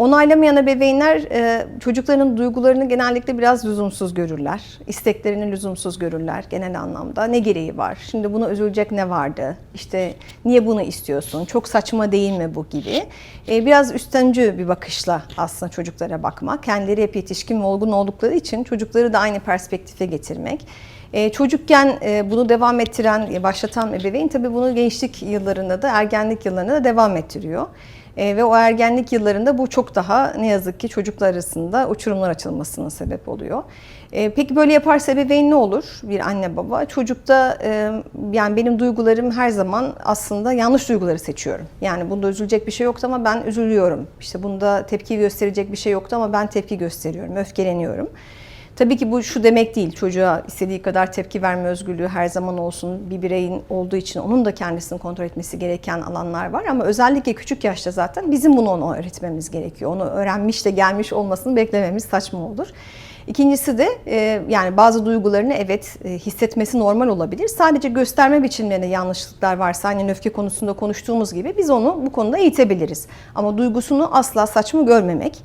Onaylamayan ebeveynler çocukların duygularını genellikle biraz lüzumsuz görürler. İsteklerini lüzumsuz görürler genel anlamda. Ne gereği var? Şimdi buna üzülecek ne vardı? İşte niye bunu istiyorsun? Çok saçma değil mi bu gibi? Biraz üstüncü bir bakışla aslında çocuklara bakmak. Kendileri hep yetişkin ve olgun oldukları için çocukları da aynı perspektife getirmek. Çocukken bunu devam ettiren, başlatan ebeveyn tabii bunu gençlik yıllarında da, ergenlik yıllarında da devam ettiriyor. Ve o ergenlik yıllarında bu çok daha ne yazık ki çocuklar arasında uçurumlar açılmasına sebep oluyor. Peki böyle yaparsa ebeveyn ne olur? Bir anne baba. Çocukta yani benim duygularım her zaman aslında yanlış duyguları seçiyorum. Yani bunda üzülecek bir şey yoktu ama ben üzülüyorum. İşte bunda tepki gösterecek bir şey yoktu ama ben tepki gösteriyorum, öfkeleniyorum. Tabii ki bu şu demek değil, çocuğa istediği kadar tepki verme özgürlüğü her zaman olsun. Bir bireyin olduğu için onun da kendisini kontrol etmesi gereken alanlar var. Ama özellikle küçük yaşta zaten bizim bunu ona öğretmemiz gerekiyor. Onu öğrenmiş de gelmiş olmasını beklememiz saçma olur. İkincisi de yani bazı duygularını evet hissetmesi normal olabilir. Sadece gösterme biçimlerinde yanlışlıklar varsa hani öfke konusunda konuştuğumuz gibi biz onu bu konuda eğitebiliriz. Ama duygusunu asla saçma görmemek,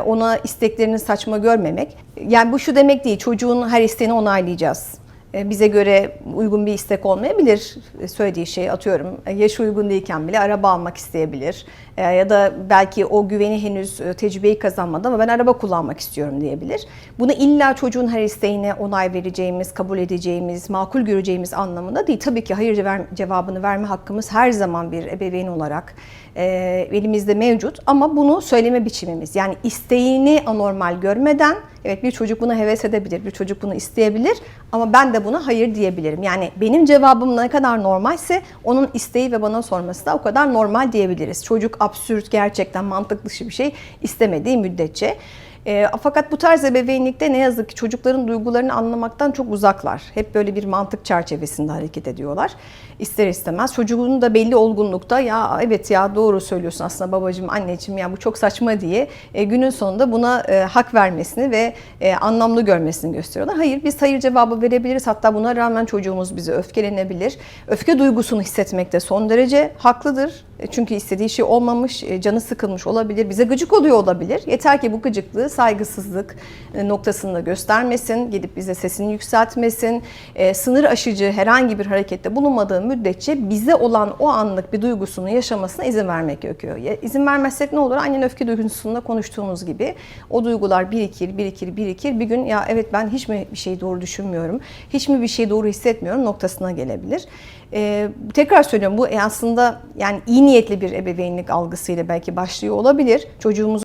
ona isteklerini saçma görmemek. Yani bu şu demek değil, çocuğun her isteğini onaylayacağız. Bize göre uygun bir istek olmayabilir. Söylediği şey atıyorum yaş uygun değilken bile araba almak isteyebilir. Ya da belki o güveni henüz tecrübeyi kazanmadı ama ben araba kullanmak istiyorum diyebilir. Bunu illa çocuğun her isteğine onay vereceğimiz, kabul edeceğimiz, makul göreceğimiz anlamında değil. Tabii ki hayır cevabını verme hakkımız her zaman bir ebeveyn olarak elimizde mevcut. Ama bunu söyleme biçimimiz, yani isteğini anormal görmeden, evet bir çocuk buna heves edebilir, bir çocuk bunu isteyebilir ama ben de buna hayır diyebilirim. Yani benim cevabım ne kadar normalse onun isteği ve bana sorması da o kadar normal diyebiliriz. Çocuk absürt, gerçekten mantık dışı bir şey istemediği müddetçe. Fakat bu tarz ebeveynlikte ne yazık ki çocukların duygularını anlamaktan çok uzaklar. Hep böyle bir mantık çerçevesinde hareket ediyorlar. İster istemez çocuğun da belli olgunlukta ya evet ya doğru söylüyorsun aslında babacığım, anneciğim ya bu çok saçma diye günün sonunda buna hak vermesini ve anlamlı görmesini gösteriyorlar. Hayır, biz hayır cevabı verebiliriz. Hatta buna rağmen çocuğumuz bize öfkelenebilir. Öfke duygusunu hissetmekte son derece haklıdır. Çünkü istediği şey olmamış, canı sıkılmış olabilir, bize gıcık oluyor olabilir. Yeter ki bu gıcıklığı saygısızlık noktasında göstermesin, gidip bize sesini yükseltmesin, sınır aşıcı herhangi bir harekette bulunmadığı müddetçe bize olan o anlık bir duygusunu yaşamasına izin vermek gerekiyor. İzin vermezsek ne olur? Aynen öfke duygusunda konuştuğumuz gibi o duygular birikir. Bir gün ya evet ben hiç mi bir şeyi doğru düşünmüyorum, hiç mi bir şeyi doğru hissetmiyorum noktasına gelebilir. Tekrar söylüyorum, bu aslında yani iyi niyetli bir ebeveynlik algısıyla belki başlıyor olabilir. Çocuğumuz